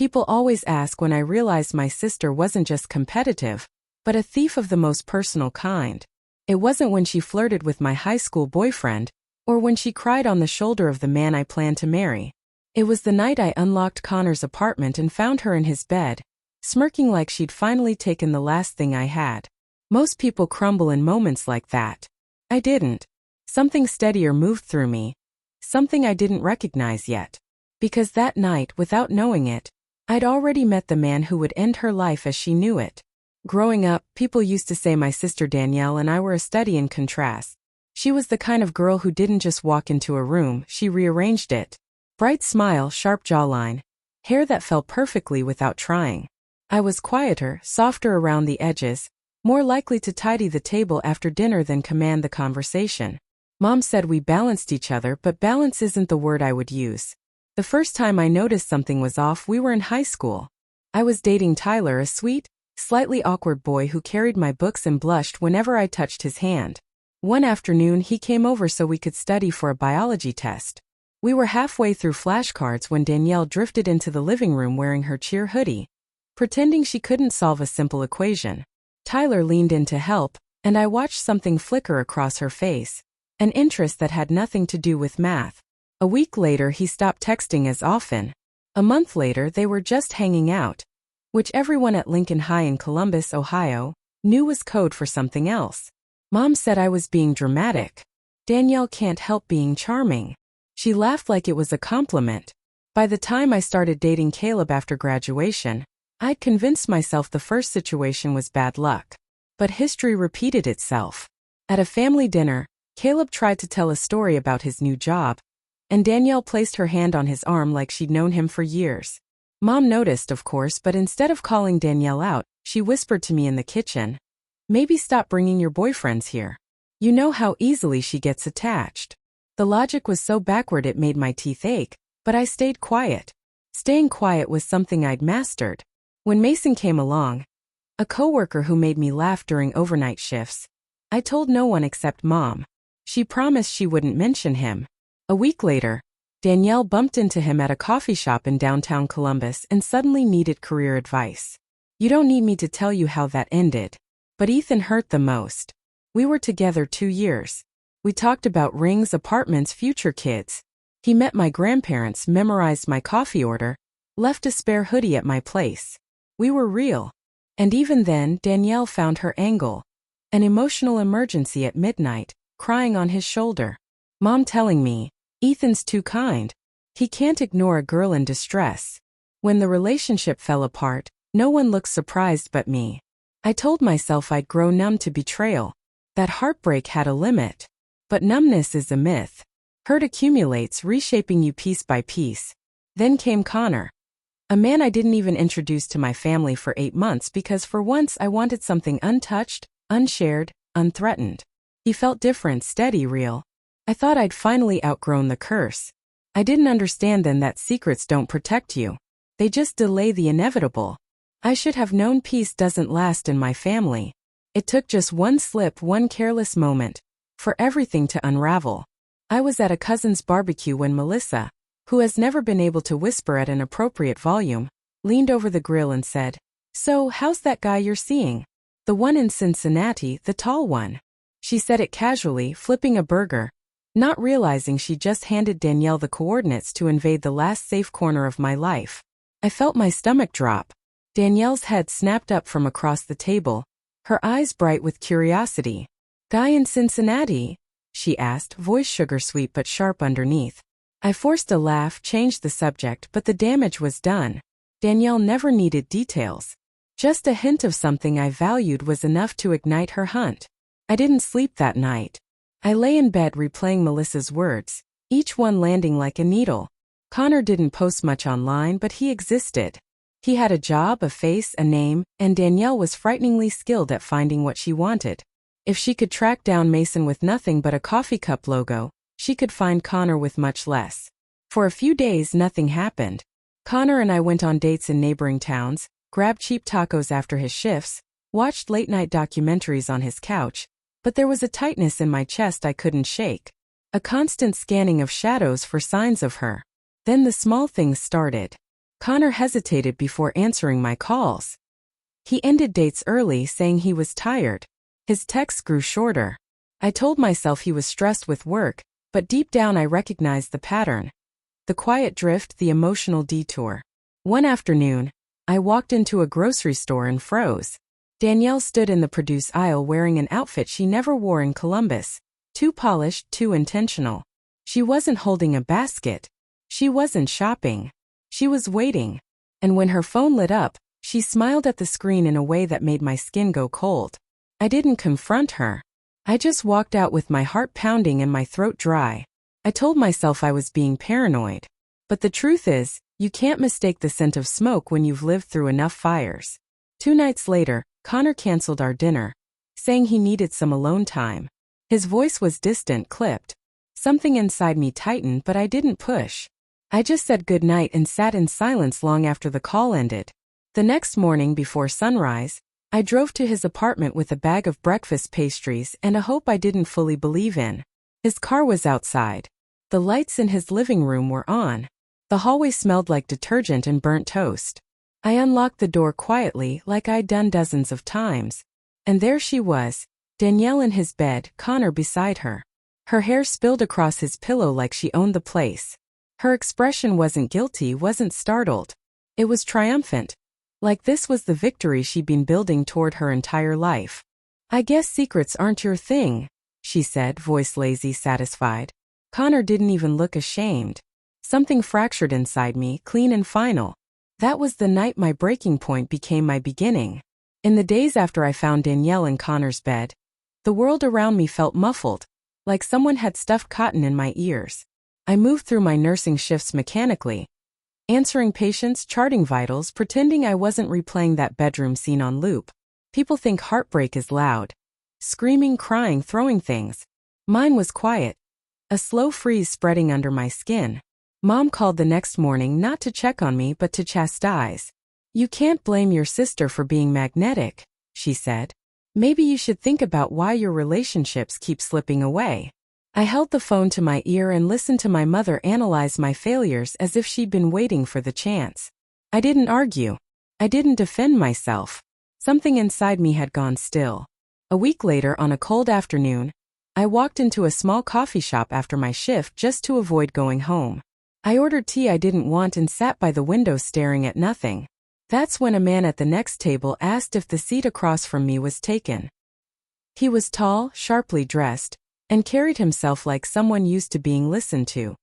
People always ask when I realized my sister wasn't just competitive, but a thief of the most personal kind. It wasn't when she flirted with my high school boyfriend, or when she cried on the shoulder of the man I planned to marry. It was the night I unlocked Connor's apartment and found her in his bed, smirking like she'd finally taken the last thing I had. Most people crumble in moments like that. I didn't. Something steadier moved through me. Something I didn't recognize yet. Because that night, without knowing it, I'd already met the man who would end her life as she knew it. Growing up, people used to say my sister Danielle and I were a study in contrast. She was the kind of girl who didn't just walk into a room, she rearranged it. Bright smile, sharp jawline, hair that fell perfectly without trying. I was quieter, softer around the edges, more likely to tidy the table after dinner than command the conversation. Mom said we balanced each other, but balance isn't the word I would use. The first time I noticed something was off, we were in high school. I was dating Tyler, a sweet, slightly awkward boy who carried my books and blushed whenever I touched his hand. One afternoon he came over so we could study for a biology test. We were halfway through flashcards when Danielle drifted into the living room wearing her cheer hoodie, pretending she couldn't solve a simple equation. Tyler leaned in to help, and I watched something flicker across her face, an interest that had nothing to do with math. A week later he stopped texting as often. A month later they were just hanging out, which everyone at Lincoln High in Columbus, Ohio, knew was code for something else. Mom said I was being dramatic. Danielle can't help being charming. She laughed like it was a compliment. By the time I started dating Caleb after graduation, I'd convinced myself the first situation was bad luck. But history repeated itself. At a family dinner, Caleb tried to tell a story about his new job, and Danielle placed her hand on his arm like she'd known him for years. Mom noticed, of course, but instead of calling Danielle out, she whispered to me in the kitchen, "Maybe stop bringing your boyfriends here. You know how easily she gets attached." The logic was so backward it made my teeth ache, but I stayed quiet. Staying quiet was something I'd mastered. When Mason came along, a coworker who made me laugh during overnight shifts, I told no one except Mom. She promised she wouldn't mention him. A week later, Danielle bumped into him at a coffee shop in downtown Columbus and suddenly needed career advice. You don't need me to tell you how that ended. But Ethan hurt the most. We were together 2 years. We talked about rings, apartments, future kids. He met my grandparents, memorized my coffee order, left a spare hoodie at my place. We were real. And even then, Danielle found her angle. An emotional emergency at midnight, crying on his shoulder. Mom telling me, "Ethan's too kind. He can't ignore a girl in distress." When the relationship fell apart, no one looked surprised but me. I told myself I'd grow numb to betrayal, that heartbreak had a limit. But numbness is a myth. Hurt accumulates, reshaping you piece by piece. Then came Connor. A man I didn't even introduce to my family for 8 months because for once I wanted something untouched, unshared, unthreatened. He felt different, steady, real. I thought I'd finally outgrown the curse. I didn't understand then that secrets don't protect you. They just delay the inevitable. I should have known peace doesn't last in my family. It took just one slip, one careless moment, for everything to unravel. I was at a cousin's barbecue when Melissa, who has never been able to whisper at an appropriate volume, leaned over the grill and said, "So, how's that guy you're seeing? The one in Cincinnati, the tall one." She said it casually, flipping a burger, not realizing she just handed Danielle the coordinates to invade the last safe corner of my life. I felt my stomach drop. Danielle's head snapped up from across the table, her eyes bright with curiosity. "Guy in Cincinnati?" she asked, voice sugar-sweet but sharp underneath. I forced a laugh, changed the subject, but the damage was done. Danielle never needed details. Just a hint of something I valued was enough to ignite her hunt. I didn't sleep that night. I lay in bed replaying Melissa's words, each one landing like a needle. Connor didn't post much online, but he existed. He had a job, a face, a name, and Danielle was frighteningly skilled at finding what she wanted. If she could track down Mason with nothing but a coffee cup logo, she could find Connor with much less. For a few days nothing happened. Connor and I went on dates in neighboring towns, grabbed cheap tacos after his shifts, watched late-night documentaries on his couch, but there was a tightness in my chest I couldn't shake. A constant scanning of shadows for signs of her. Then the small things started. Connor hesitated before answering my calls. He ended dates early, saying he was tired. His texts grew shorter. I told myself he was stressed with work, but deep down I recognized the pattern. The quiet drift, the emotional detour. One afternoon, I walked into a grocery store and froze. Danielle stood in the produce aisle wearing an outfit she never wore in Columbus. Too polished, too intentional. She wasn't holding a basket. She wasn't shopping. She was waiting. And when her phone lit up, she smiled at the screen in a way that made my skin go cold. I didn't confront her. I just walked out with my heart pounding and my throat dry. I told myself I was being paranoid. But the truth is, you can't mistake the scent of smoke when you've lived through enough fires. 2 nights later, Connor canceled our dinner, saying he needed some alone time. His voice was distant, clipped. Something inside me tightened, but I didn't push. I just said goodnight and sat in silence long after the call ended. The next morning before sunrise, I drove to his apartment with a bag of breakfast pastries and a hope I didn't fully believe in. His car was outside. The lights in his living room were on. The hallway smelled like detergent and burnt toast. I unlocked the door quietly like I'd done dozens of times. And there she was, Danielle in his bed, Connor beside her. Her hair spilled across his pillow like she owned the place. Her expression wasn't guilty, wasn't startled. It was triumphant. Like this was the victory she'd been building toward her entire life. "I guess secrets aren't your thing," she said, voice lazy, satisfied. Connor didn't even look ashamed. Something fractured inside me, clean and final. That was the night my breaking point became my beginning. In the days after I found Danielle in Connor's bed, the world around me felt muffled, like someone had stuffed cotton in my ears. I moved through my nursing shifts mechanically, answering patients, charting vitals, pretending I wasn't replaying that bedroom scene on loop. People think heartbreak is loud. Screaming, crying, throwing things. Mine was quiet. A slow freeze spreading under my skin. Mom called the next morning not to check on me but to chastise. "You can't blame your sister for being magnetic," she said. "Maybe you should think about why your relationships keep slipping away." I held the phone to my ear and listened to my mother analyze my failures as if she'd been waiting for the chance. I didn't argue. I didn't defend myself. Something inside me had gone still. A week later, on a cold afternoon, I walked into a small coffee shop after my shift just to avoid going home. I ordered tea I didn't want and sat by the window staring at nothing. That's when a man at the next table asked if the seat across from me was taken. He was tall, sharply dressed, and carried himself like someone used to being listened to.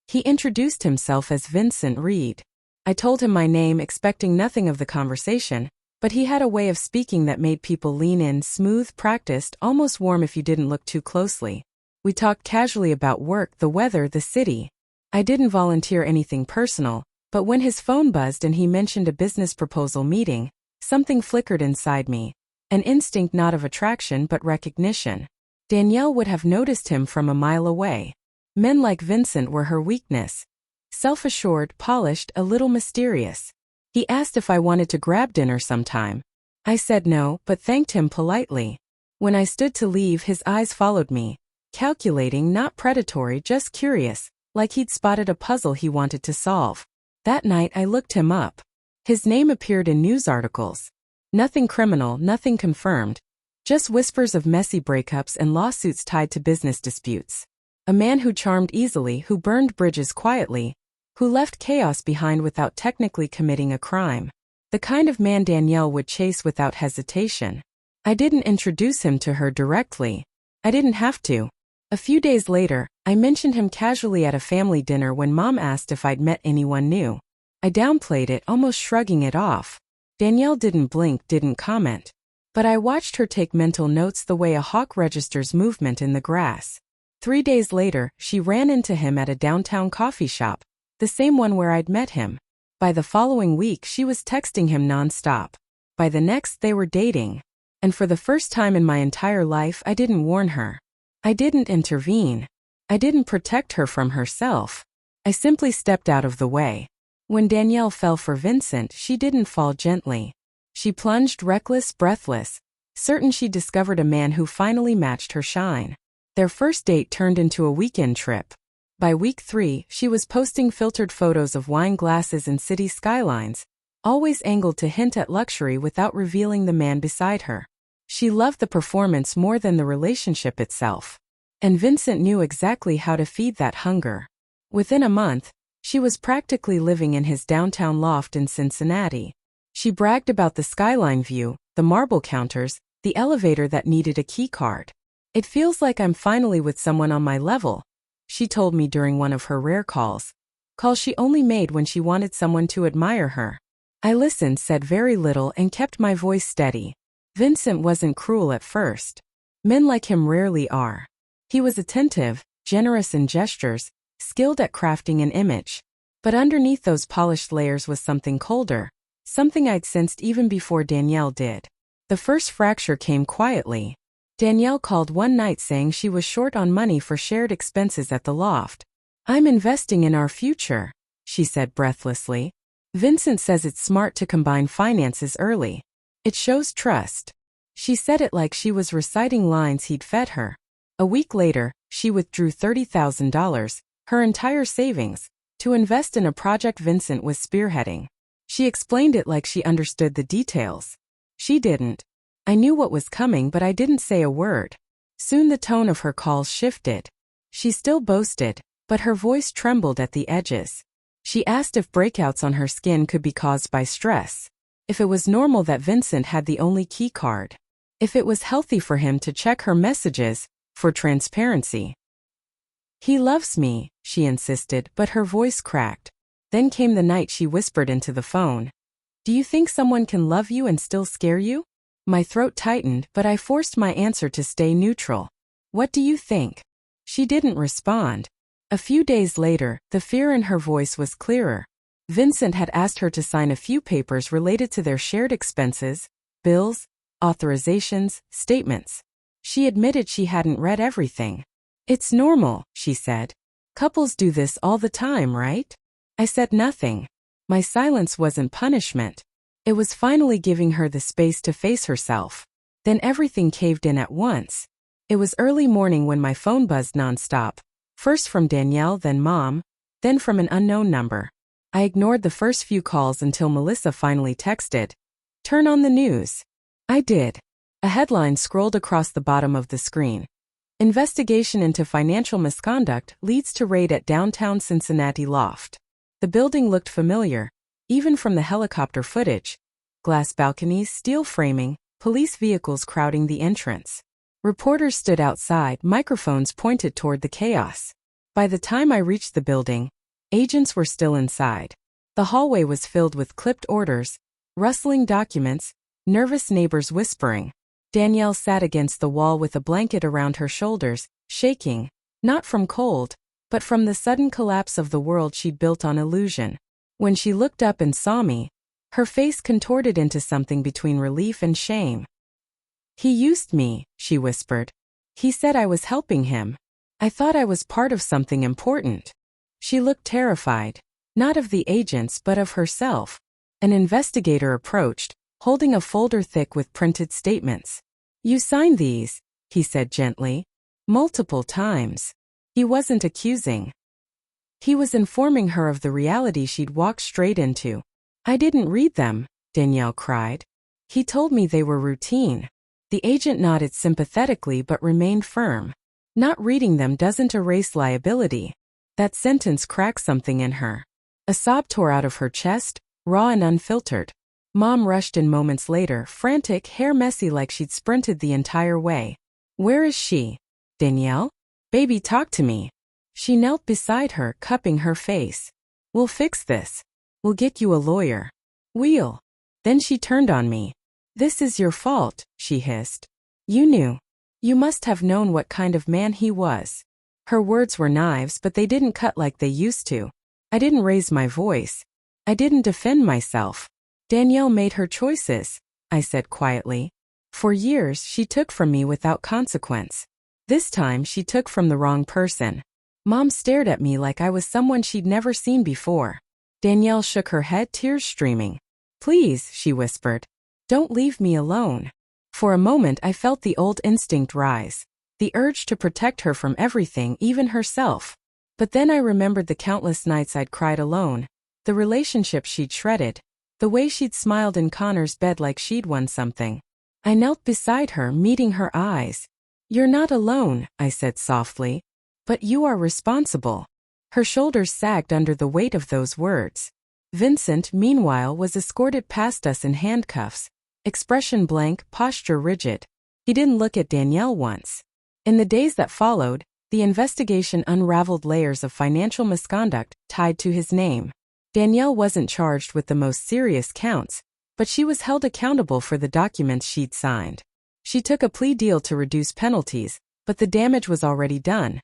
He introduced himself as Vincent Reed. I told him my name, expecting nothing of the conversation, but he had a way of speaking that made people lean in, smooth, practiced, almost warm if you didn't look too closely. We talked casually about work, the weather, the city. I didn't volunteer anything personal, but when his phone buzzed and he mentioned a business proposal meeting, something flickered inside me. An instinct not of attraction but recognition. Danielle would have noticed him from a mile away. Men like Vincent were her weakness. Self-assured, polished, a little mysterious. He asked if I wanted to grab dinner sometime. I said no, but thanked him politely. When I stood to leave, his eyes followed me. Calculating, not predatory, just curious, like he'd spotted a puzzle he wanted to solve. That night I looked him up. His name appeared in news articles. Nothing criminal, nothing confirmed. Just whispers of messy breakups and lawsuits tied to business disputes. A man who charmed easily, who burned bridges quietly, who left chaos behind without technically committing a crime. The kind of man Danielle would chase without hesitation. I didn't introduce him to her directly. I didn't have to. A few days later, I mentioned him casually at a family dinner when Mom asked if I'd met anyone new. I downplayed it, almost shrugging it off. Danielle didn't blink, didn't comment. But I watched her take mental notes the way a hawk registers movement in the grass. 3 days later, she ran into him at a downtown coffee shop, the same one where I'd met him. By the following week, she was texting him nonstop. By the next, they were dating. And for the first time in my entire life, I didn't warn her. I didn't intervene. I didn't protect her from herself. I simply stepped out of the way. When Danielle fell for Vincent, she didn't fall gently. She plunged reckless, breathless, certain she discovered a man who finally matched her shine. Their first date turned into a weekend trip. By week 3, she was posting filtered photos of wine glasses and city skylines, always angled to hint at luxury without revealing the man beside her. She loved the performance more than the relationship itself. And Vincent knew exactly how to feed that hunger. Within a month, she was practically living in his downtown loft in Cincinnati. She bragged about the skyline view, the marble counters, the elevator that needed a key card. "It feels like I'm finally with someone on my level," she told me during one of her rare calls she only made when she wanted someone to admire her. I listened, said very little, and kept my voice steady. Vincent wasn't cruel at first. Men like him rarely are. He was attentive, generous in gestures, skilled at crafting an image. But underneath those polished layers was something colder, something I'd sensed even before Danielle did. The first fracture came quietly. Danielle called one night saying she was short on money for shared expenses at the loft. "I'm investing in our future," she said breathlessly. "Vincent says it's smart to combine finances early. It shows trust." She said it like she was reciting lines he'd fed her. A week later, she withdrew $30,000, her entire savings, to invest in a project Vincent was spearheading. She explained it like she understood the details. She didn't. I knew what was coming, but I didn't say a word. Soon the tone of her calls shifted. She still boasted, but her voice trembled at the edges. She asked if breakouts on her skin could be caused by stress, if it was normal that Vincent had the only key card, if it was healthy for him to check her messages, for transparency. "He loves me," she insisted, but her voice cracked. Then came the night she whispered into the phone. "Do you think someone can love you and still scare you?" My throat tightened, but I forced my answer to stay neutral. "What do you think?" She didn't respond. A few days later, the fear in her voice was clearer. Vincent had asked her to sign a few papers related to their shared expenses, bills, authorizations, statements. She admitted she hadn't read everything. "It's normal," she said. "Couples do this all the time, right?" I said nothing. My silence wasn't punishment. It was finally giving her the space to face herself. Then everything caved in at once. It was early morning when my phone buzzed nonstop. First from Danielle, then Mom, then from an unknown number. I ignored the first few calls until Melissa finally texted, "Turn on the news." I did. A headline scrolled across the bottom of the screen. "Investigation into financial misconduct leads to raid at downtown Cincinnati loft." The building looked familiar, even from the helicopter footage. Glass balconies, steel framing, police vehicles crowding the entrance. Reporters stood outside, microphones pointed toward the chaos. By the time I reached the building, agents were still inside. The hallway was filled with clipped orders, rustling documents, nervous neighbors whispering. Danielle sat against the wall with a blanket around her shoulders, shaking, not from cold, but from the sudden collapse of the world she'd built on illusion. When she looked up and saw me, her face contorted into something between relief and shame. "He used me," she whispered. "He said I was helping him. I thought I was part of something important." She looked terrified, not of the agents but of herself. An investigator approached, holding a folder thick with printed statements. "You signed these," he said gently. "Multiple times." He wasn't accusing. He was informing her of the reality she'd walked straight into. "I didn't read them," Danielle cried. "He told me they were routine." The agent nodded sympathetically but remained firm. "Not reading them doesn't erase liability." That sentence cracked something in her. A sob tore out of her chest, raw and unfiltered. Mom rushed in moments later, frantic, hair messy like she'd sprinted the entire way. "Where is she?" "Danielle? Baby, talk to me." She knelt beside her, cupping her face. "We'll fix this. We'll get you a lawyer." "We'll." Then she turned on me. "This is your fault," she hissed. "You knew. You must have known what kind of man he was." Her words were knives, but they didn't cut like they used to. I didn't raise my voice. I didn't defend myself. "Danielle made her choices," I said quietly. "For years, she took from me without consequence. This time, she took from the wrong person." Mom stared at me like I was someone she'd never seen before. Danielle shook her head, tears streaming. "Please," she whispered. "Don't leave me alone." For a moment I felt the old instinct rise. The urge to protect her from everything, even herself. But then I remembered the countless nights I'd cried alone, the relationships she'd shredded, the way she'd smiled in Connor's bed like she'd won something. I knelt beside her, meeting her eyes. "You're not alone," I said softly. "But you are responsible." Her shoulders sagged under the weight of those words. Vincent, meanwhile, was escorted past us in handcuffs, expression blank, posture rigid. He didn't look at Danielle once. In the days that followed, the investigation unraveled layers of financial misconduct tied to his name. Danielle wasn't charged with the most serious counts, but she was held accountable for the documents she'd signed. She took a plea deal to reduce penalties, but the damage was already done.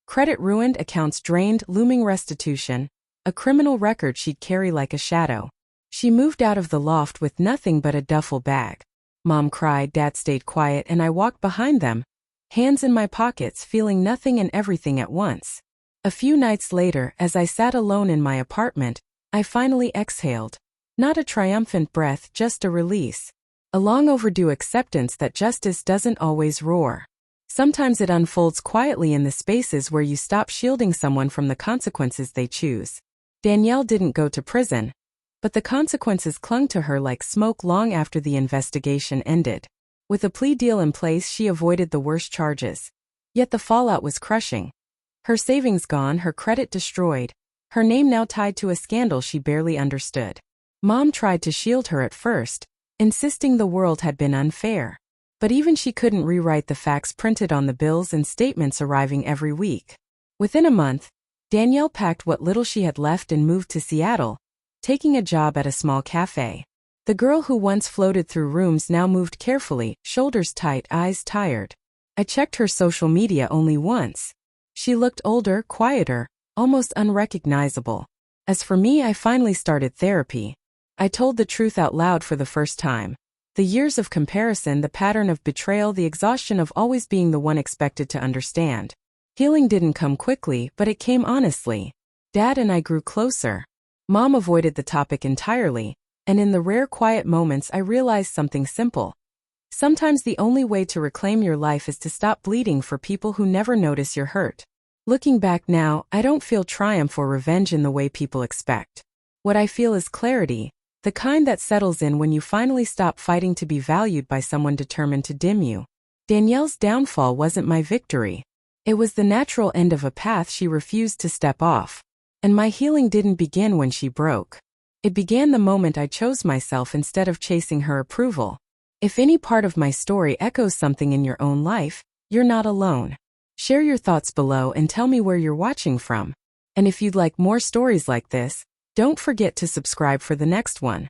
Credit ruined, accounts drained, looming restitution, a criminal record she'd carry like a shadow. She moved out of the loft with nothing but a duffel bag. Mom cried, Dad stayed quiet, and I walked behind them, hands in my pockets, feeling nothing and everything at once. A few nights later, as I sat alone in my apartment, I finally exhaled. Not a triumphant breath, just a release. A long overdue acceptance that justice doesn't always roar. Sometimes it unfolds quietly in the spaces where you stop shielding someone from the consequences they choose. Danielle didn't go to prison, but the consequences clung to her like smoke long after the investigation ended. With a plea deal in place, she avoided the worst charges. Yet the fallout was crushing. Her savings gone, her credit destroyed, her name now tied to a scandal she barely understood. Mom tried to shield her at first, insisting the world had been unfair. But even she couldn't rewrite the facts printed on the bills and statements arriving every week. Within a month, Danielle packed what little she had left and moved to Seattle, taking a job at a small cafe. The girl who once floated through rooms now moved carefully, shoulders tight, eyes tired. I checked her social media only once. She looked older, quieter, almost unrecognizable. As for me, I finally started therapy. I told the truth out loud for the first time. The years of comparison, the pattern of betrayal, the exhaustion of always being the one expected to understand. Healing didn't come quickly, but it came honestly. Dad and I grew closer. Mom avoided the topic entirely, and in the rare quiet moments I realized something simple. Sometimes the only way to reclaim your life is to stop bleeding for people who never notice you're hurt. Looking back now, I don't feel triumph or revenge in the way people expect. What I feel is clarity. The kind that settles in when you finally stop fighting to be valued by someone determined to dim you. Danielle's downfall wasn't my victory. It was the natural end of a path she refused to step off. And my healing didn't begin when she broke. It began the moment I chose myself instead of chasing her approval. If any part of my story echoes something in your own life, you're not alone. Share your thoughts below and tell me where you're watching from. And if you'd like more stories like this, don't forget to subscribe for the next one.